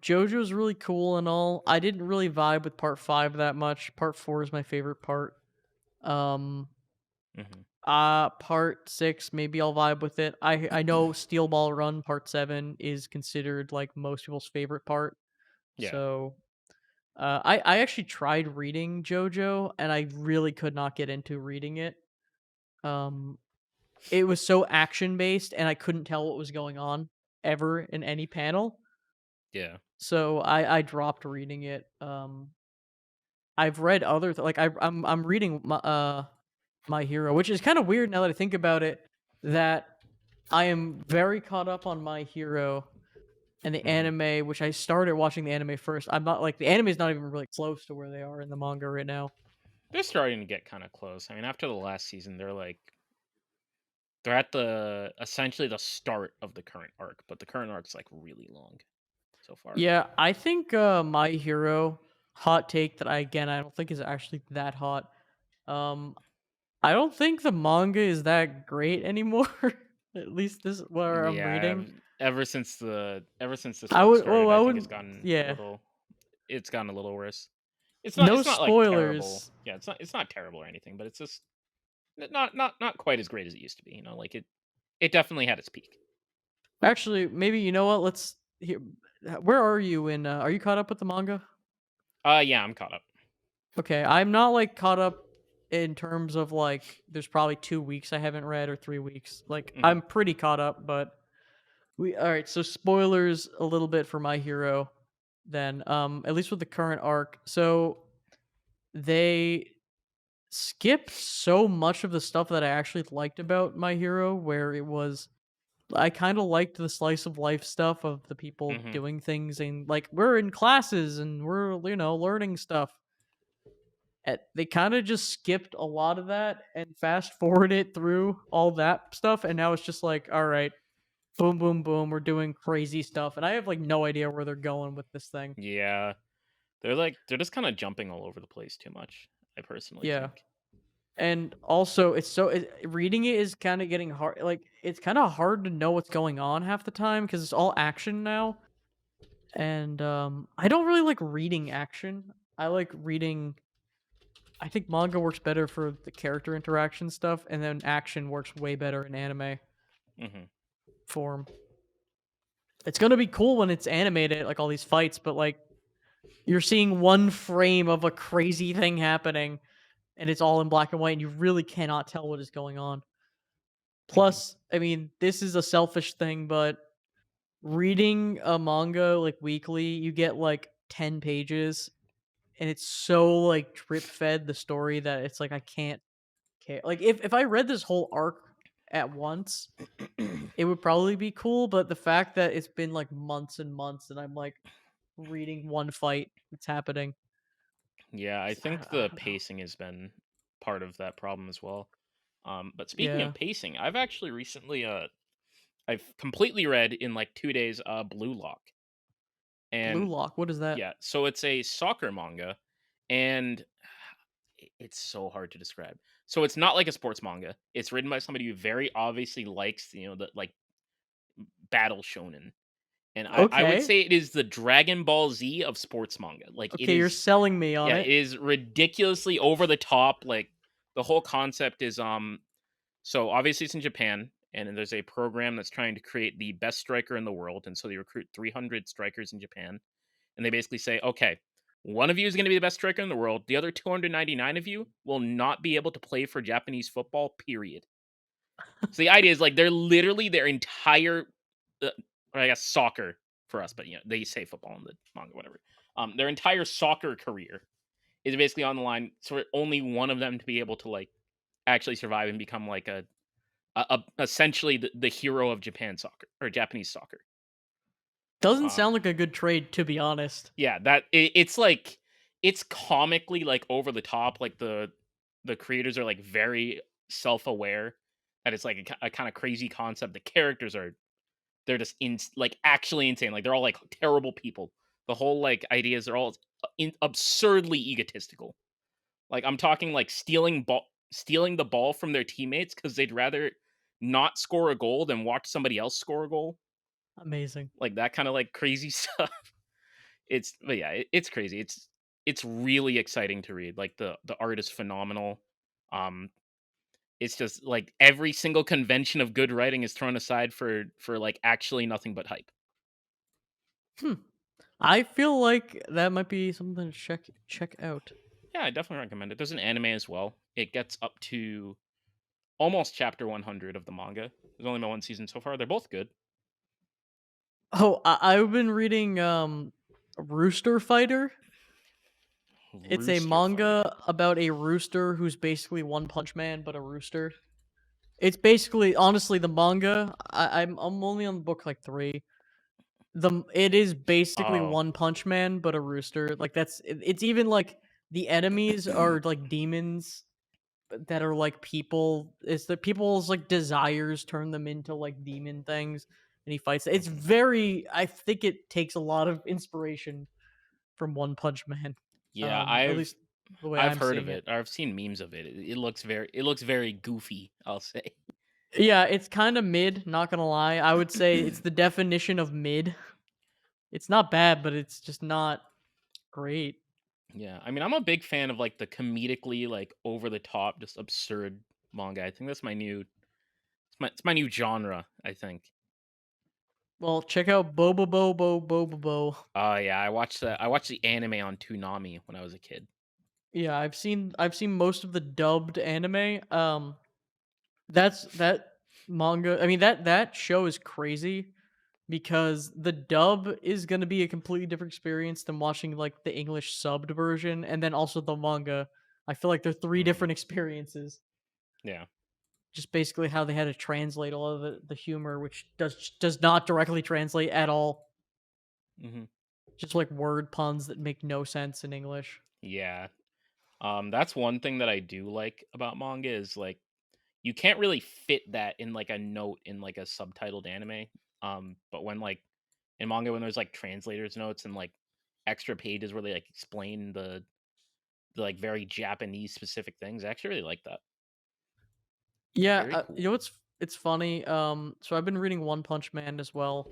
JoJo's really cool and all. I didn't really vibe with part 5 that much. Part 4 is my favorite part. Um, Hmm. Part 6, maybe I'll vibe with it. I know Steel Ball Run part 7 is considered, like, most people's favorite part. Yeah, So, I actually tried reading JoJo, and I really could not get into reading it. Um, it was so action based, and I couldn't tell what was going on ever in any panel. yeah. So I dropped reading it. I've read other like I'm reading My Hero, which is kind of weird now that I think about it. That I am very caught up on My Hero and the Hmm. anime, which I started watching the anime first. I'm not like the anime is not even really close to where they are in the manga right now. They're starting to get kind of close. I mean, after the last season, they're at the essentially the start of the current arc, but the current arc's like really long so far. Yeah, I think My Hero hot take that I don't think is actually that hot. Um, I don't think the manga is that great anymore. At least this is where I'm Yeah, reading. ever since this I arc would well started, I I think wouldn't yeah. it's gotten a little worse. No It's not like terrible. spoilers. Yeah, it's not terrible or anything, but it's just not quite as great as it used to be. Like it definitely had its peak. Actually, maybe you know what? Let's here. Where are you in? Are you caught up with the manga? Yeah, I'm caught up. Okay, I'm not like caught up in terms of like. There's probably 2 weeks I haven't read or 3 weeks. Like Hmm. I'm pretty caught up, but we all right. So spoilers a little bit for My Hero. Then, at least with the current arc, so they skipped so much of the stuff that I actually liked about My Hero, where it was I kind of liked the slice of life stuff of the people Hmm. doing things and like we're in classes and we're learning stuff. They kind of just skipped a lot of that and fast forwarded through all that stuff, and now it's just like, all right, boom, boom, boom, we're doing crazy stuff, and I have like no idea where they're going with this thing. Yeah, they're just kind of jumping all over the place too much. I personally Yeah. think. And also, reading it is kind of getting hard. Like, it's kind of hard to know what's going on half the time because it's all action now. And I don't really like reading action. I like reading. I think manga works better for the character interaction stuff, and then action works way better in anime Hmm. form. It's gonna be cool when it's animated, like all these fights, but like you're seeing one frame of a crazy thing happening, and it's all in black and white, and you really cannot tell what is going on. Hmm. Plus, I mean, this is a selfish thing, but reading a manga like weekly, you get like 10 pages, and it's so like drip fed the story that it's like I can't care. Like if I read this whole arc at once, it would probably be cool, but the fact that it's been like months and months and I'm like reading one fight that's happening, Yeah, I think I the don't know. pacing has been part of that problem as well. But speaking of Yeah. pacing, I've actually recently I've completely read in like 2 days Blue Lock. Blue And Lock, what is that? yeah, so it's a soccer manga, and it's so hard to describe. So it's not like a sports manga. It's written by somebody who very obviously likes, the like battle shonen. And I would Okay. say it is the Dragon Ball Z of sports manga. Like it Okay, you're is, selling me on yeah, it it. is ridiculously over the top. Like the whole concept is so obviously it's in Japan, and then there's a program that's trying to create the best striker in the world, and so they recruit 300 strikers in Japan, and they basically say, okay, one of you is going to be the best striker in the world. The other 299 of you will not be able to play for Japanese football. Period. So the idea is like they're literally their entire, uh, or I guess soccer for us, but they say football in the manga, whatever. Their entire soccer career is basically on the line for only one of them to be able to like actually survive and become like essentially the hero of Japan soccer or Japanese soccer. Doesn't Um, sound like a good trade, to be honest. yeah, it's like it's comically like over the top. Like the creators are like very self aware that it's like a kind of crazy concept. The characters are they're just like actually insane. Like they're all like terrible people. The whole like ideas are all absurdly egotistical. Like I'm talking like stealing the ball from their teammates because they'd rather not score a goal than watch somebody else score a goal. Amazing. Like that kind of like crazy stuff. But yeah, it's crazy. It's really exciting to read. Like the art is phenomenal. Um, it's just like every single convention of good writing is thrown aside for like actually nothing but hype. Hmm. I feel like that might be something to check out. Yeah, I definitely recommend it. There's an anime as well. It gets up to almost chapter 100 of the manga. There's only been one season so far. They're both good. Oh, I've been reading Rooster Fighter. It's a Rooster Fighter. manga about a rooster who's basically One Punch Man, but a rooster. It's basically, honestly, the manga. I'm only on book like three. It is basically Oh. One Punch Man, but a rooster. Like it's even like the enemies are like demons that are like people. It's the people's like desires turn them into like demon things, and he fights. It's Mhm. very. I think it takes a lot of inspiration from One Punch Man. Yeah, At least the way I've I'm heard of seeing it. it. I've seen memes of it. It looks very goofy, I'll say. Yeah, it's kind of mid. Not gonna lie, I would say it's the definition of mid. It's not bad, but it's just not great. Yeah, I mean, I'm a big fan of like the comedically like over the top, just absurd manga. I think that's my new it's my new genre, I think. Well, check out Boba Bo. Oh yeah, I watched the anime on Toonami when I was a kid. Yeah, I've seen most of the dubbed anime. That manga. I mean that show is crazy because the dub is gonna be a completely different experience than watching like the English subbed version, and then also the manga. I feel like they're three Mhm. different experiences. Yeah. Just basically how they had to translate all of the humor, which does not directly translate at all. Mhm. Just like word puns that make no sense in English. Yeah. That's one thing that I do like about manga is like you can't really fit that in like a note in like a subtitled anime. But when like in manga when there's like translators notes and like extra pages where they like explain the like very Japanese specific things, I actually really like that. Yeah, Very you cool. know what's it's funny. So I've been reading One Punch Man as well.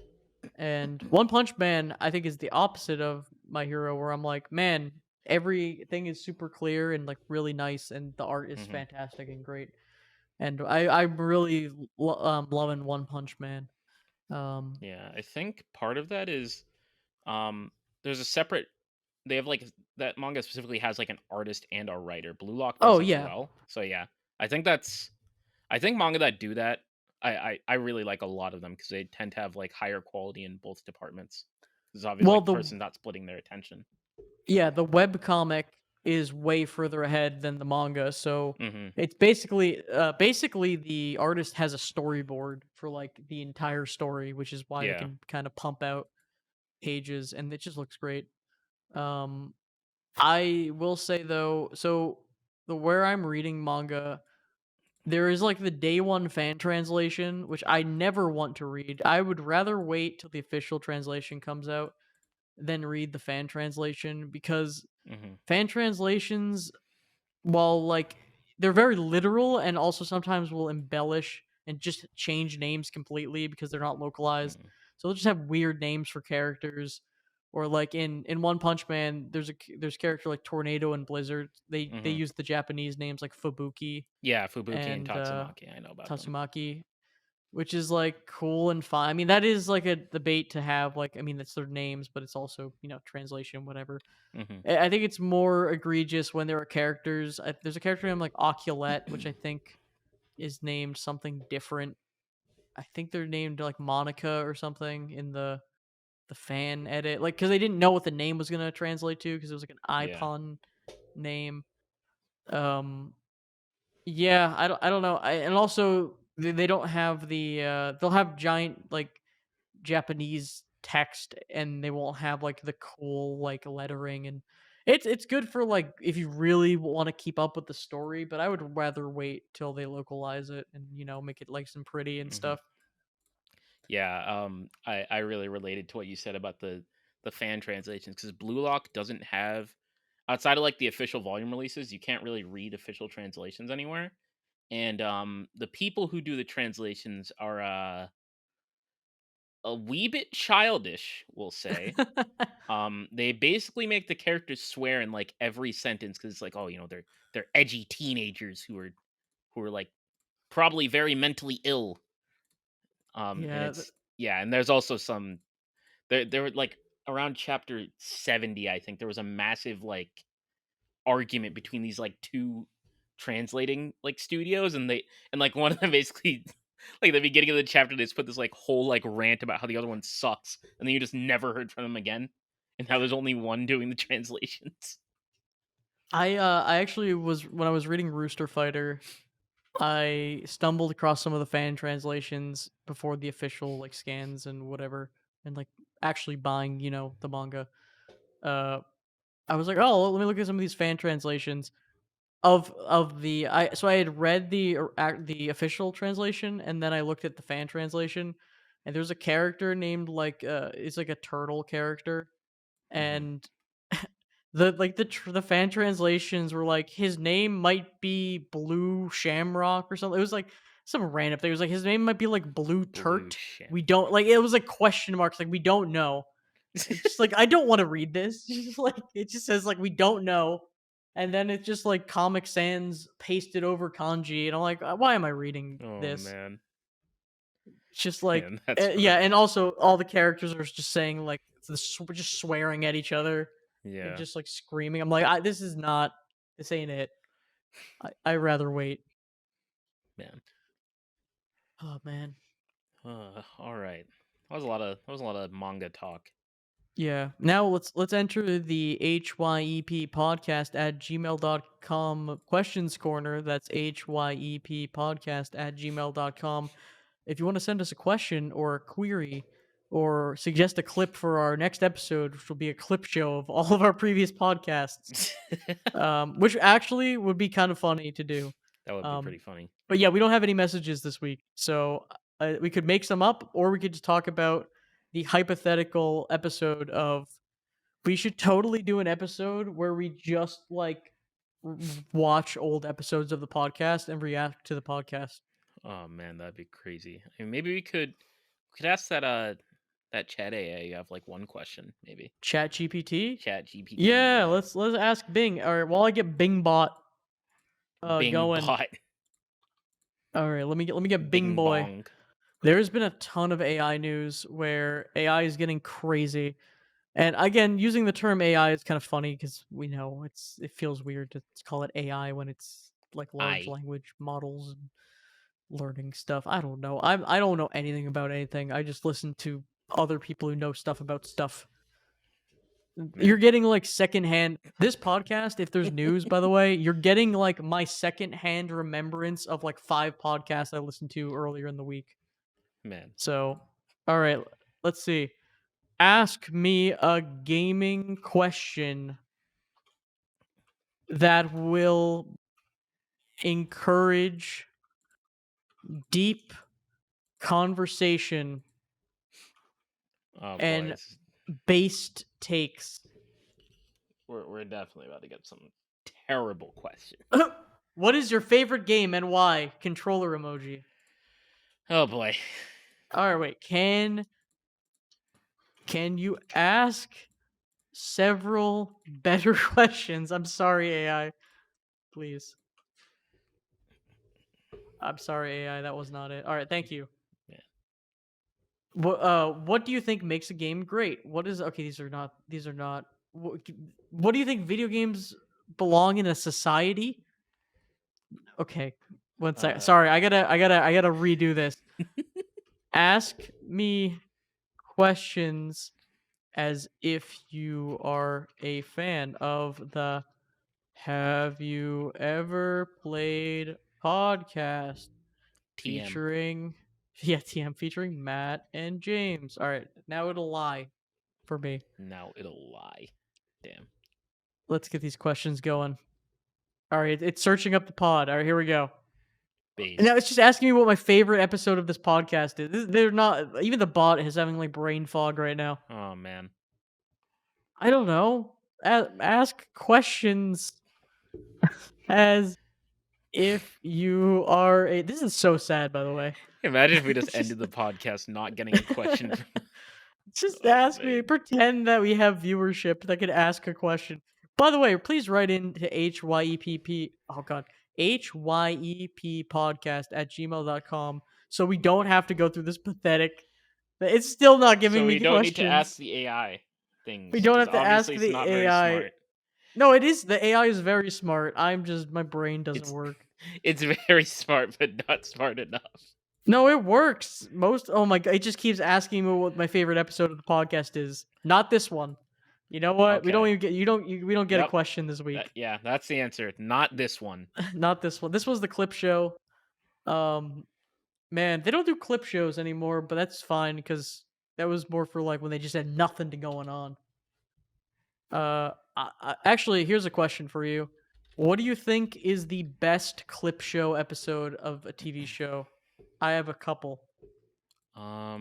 And One Punch Man, I think, is the opposite of My Hero, where I'm like, man, everything is super clear and like really nice, and the art is Hmm. fantastic and great. And I'm really loving One Punch Man. Um, Yeah, I think part of that is um there's a separate they have like that manga specifically has like an artist and a writer. Blue Lock oh does as yeah, well. So yeah, I think that's I think manga that do that I really like a lot of them because they tend to have like higher quality in both departments. There's obviously well like the the person not splitting their attention. yeah, the web comic is way further ahead than the manga, so Hmm. it's basically the artist has a storyboard for like the entire story, which is why they Yeah. can kind of pump out pages, and it just looks great. Um, I will say though, so the where I'm reading manga, there is like the day one fan translation, which I never want to read. I would rather wait till the official translation comes out than read the fan translation because Hmm. fan translations, while like they're very literal and also sometimes will embellish and just change names completely because they're not localized. Hmm. So they'll just have weird names for characters. Or like in One Punch Man, there's character like Tornado and Blizzard. They Hmm. use the Japanese names like Fubuki Yeah, Fubuki and and Tatsumaki. I know about them. Tatsumaki, which is like cool and fun. I mean, that is like a debate to have. Like, I mean, that's their names, but it's also translation, whatever. Hmm. I think it's more egregious when there are characters. There's a character named like Oculette, which I think is named something different. I think they're named like Monica or something in the fan edit, like because they didn't know what the name was gonna translate to because it was like an Yeah. ipon name. Yeah, I don't know. And also they don't have they'll have giant like Japanese text and they won't have like the cool like lettering, and it's good for like if you really want to keep up with the story, but I would rather wait till they localize it and make it like some pretty and Hmm. stuff. Yeah, I really related to what you said about the fan translations because Blue Lock doesn't have outside of like the official volume releases, you can't really read official translations anywhere. And the people who do the translations are a wee bit childish, we'll say. They basically make the characters swear in like every sentence because it's like, oh, they're edgy teenagers who are like probably very mentally ill. And Yeah, it's yeah, and there's also some there were like around chapter 70, I think there was a massive like argument between these like two translating like studios, and like one of them basically like at the beginning of the chapter they just put this like whole like rant about how the other one sucks, and then you just never heard from them again, and how there's only one doing the translations. I actually was when I was reading Rooster Fighter, I stumbled across some of the fan translations before the official like scans and whatever, and like actually buying the manga. Uh, I was like, oh, let me look at some of these fan translations of the I had read the official translation and then I looked at the fan translation, and there's a character named like it's like a turtle character, Hmm. and the fan translations were like his name might be Blue Shamrock or something. It was like some random thing. It was like his name might be like Blue Blue Turt. We don't Shamrock. like it was like question marks, like we don't know. It's just like I don't want to read this. It's just like it just says like we don't know, and then it's just like Comic Sans pasted over kanji, and I'm like, why am I reading Oh this? man. It's just like, Man, that's yeah, rough. and also all the characters are just saying like just swearing at each other and Yeah, just like screaming. I'm like, this is not, this ain't it. I rather wait. man. Oh man. All right. That was a lot of manga talk. Yeah. Now let's enter the HYEP podcast at gmail.com questions corner. That's HYEP podcast at gmail.com. If you want to send us a question or a query or suggest a clip for our next episode, which will be a clip show of all of our previous podcasts, which actually would be kind of funny to do. That would be Um, pretty funny. but yeah, we don't have any messages this week, so we could make some up, or we could just talk about the hypothetical episode of. We should totally do an episode where we just like watch old episodes of the podcast and react to the podcast. Oh man, that'd be crazy. I mean, maybe we could ask that. that chat AI, you have like one question, maybe. Chat GPT? Chat GPT, Yeah, yeah. let's ask Bing. All right, while I get Bing bot Bing going. bot. All right, let me get Bing Bing boy. bong. There's been a ton of AI news where AI is getting crazy. And again, using the term AI is kind of funny because we know it feels weird to call it AI when it's like large I. language models and learning stuff. I don't know. I don't know anything about anything. I just listen to other people who know stuff about stuff. You're Man. getting like secondhand this podcast, if there's news, by the way, you're getting like my secondhand remembrance of like 5 podcasts I listened to earlier in the week. Man. So, all right, let's see. Ask me a gaming question that will encourage deep conversation Oh boy, and based takes. we're definitely about to get some terrible question. What is your favorite game and why? Controller emoji. Oh boy. All right, wait. Can you ask several better questions? I'm sorry, AI. Please. I'm sorry, AI. That was not it. All right, thank you. Yeah. What do you think makes a game great? What is okay? These are not. What do you think video games belong in a society? Okay, one sec. Uh Sorry, I gotta redo this. Ask me questions as if you are a fan of the Have You Ever Played podcast TM. featuring yeah, TM featuring Matt and James. All right, now it'll lie for me. Now it'll lie. Damn. Let's get these questions going. All right, it's searching up the pod. All right, here we go. Now Based. it's just asking me what my favorite episode of this podcast is. They're not even the bot is having like brain fog right now. Oh man. I don't know. Ask questions as if you are a. This is so sad, by the way. Imagine if we just just, ended the podcast not getting a question from. just Oh ask me. man. Pretend that we have viewership that could ask a question. By the way, please write into HYEPP. Oh god, HYEP podcast at gmail.com so we don't have to go through this pathetic. It's still not giving So me we don't need to ask questions. the AI We things don't because have to ask obviously it's the not very AI. smart. No, it is the AI is very smart. I'm just my brain doesn't It's work. it's very smart, but not smart enough. No, it works. Most oh my god, it just keeps asking me what my favorite episode of the podcast is. Not this one. You know what? We don't Okay. even get we don't get a Yep. question this week. Yeah, that's the answer. Not this one. Not this one. This was the clip show. Um man, they don't do clip shows anymore, but that's fine because that was more for like when they just had nothing to going on. Actually, here's a question for you. What do you think is the best clip show episode of a TV show? I have a couple. I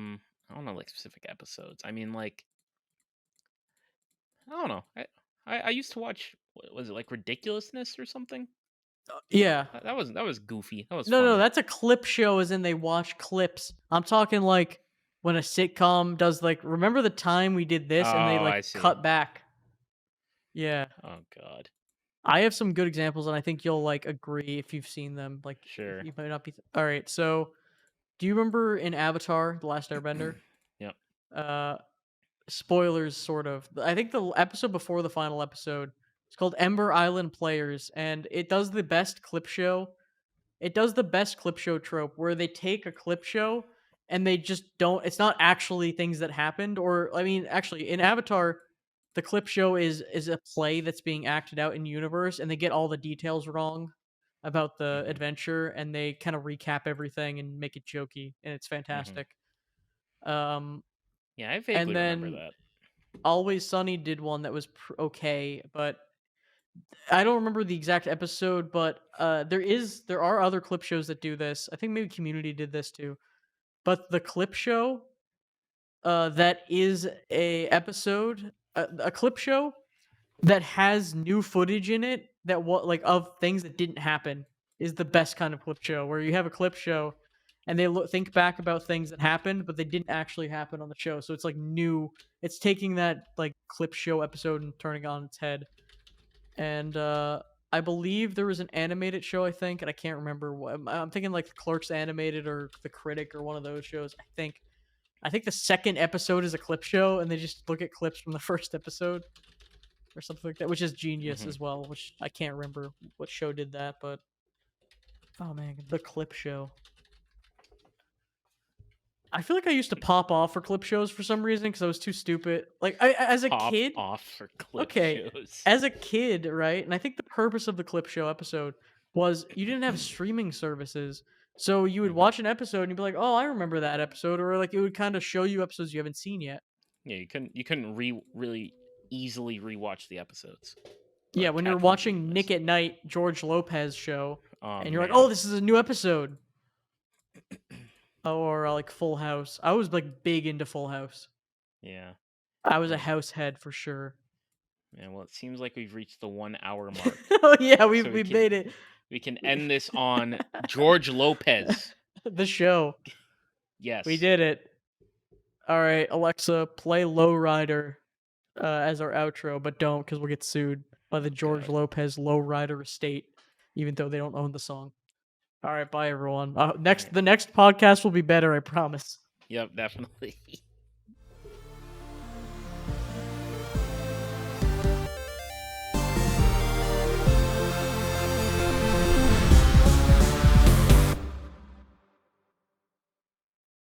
don't know like specific episodes. I mean, like I don't know. I used to watch. What was it like Ridiculousness or something? Yeah. That was goofy. That was No, no, funny. that's a clip show as in they watch clips. I'm talking like when a sitcom does like remember the time we did Oh, this and they like I see. cut back. Yeah. Oh god. I have some good examples and I think you'll like agree if you've seen them. Like Sure. you might not be all right. So do you remember in Avatar, The Last Airbender? Yep. Uh spoilers sort of. I think the episode before the final episode, it's called Ember Island Players, and it does the best clip show. It does the best clip show trope where they take a clip show and they just don't it's not actually things that happened or I mean actually in Avatar the clip show is a play that's being acted out in universe and they get all the details wrong about the Mhm. adventure and they kind of recap everything and make it jokey and it's Mhm. fantastic. Um Yeah, I and vaguely remember then that. Always Sunny did one that was okay, but I don't remember the exact episode, but there are other clip shows that do this. I think maybe Community did this too. But the clip show that is a clip show that has new footage in it that what like of things that didn't happen is the best kind of clip show where you have a clip show and they think back about things that happened, but they didn't actually happen on the show. So it's like new. It's taking that like clip show episode and turning it on its head. And I believe there was an animated show, I think, and I can't remember what. I'm thinking like the Clerks animated or the Critic or one of those shows. I think. I think the second episode is a clip show, and they just look at clips from the first episode or something like that, which is genius Hmm. as well. Which I can't remember what show did that, but oh man, the clip show. I feel like I used to pop off for clip shows for some reason because I was too stupid. Like as a Pop kid, off for clip okay, shows. as a kid, right? And I think the purpose of the clip show episode was you didn't have streaming services. So you would Hmm. watch an episode and you'd be like, "Oh, I remember that episode," or like it would kind of show you episodes you haven't seen yet. Yeah, you couldn't really easily rewatch the episodes Yeah, or when you're catch them watching anyways. Nick at Night, George Lopez show, Oh and you're like, "Oh, man. this is a new episode," or like Full House. I was like big into Full House. Yeah. I was a Well, house head for sure. yeah, well, it seems like we've reached the 1 hour mark. Oh yeah, we So we made it. we can end this on George Lopez. The show. We Yes. did it. All right, Alexa, play Lowrider as our outro, but don't because we'll get sued by the Oh George god. Lopez Lowrider estate, even though they don't own the song. All right, bye everyone. All right. The next podcast will be better, I promise. Yep, definitely.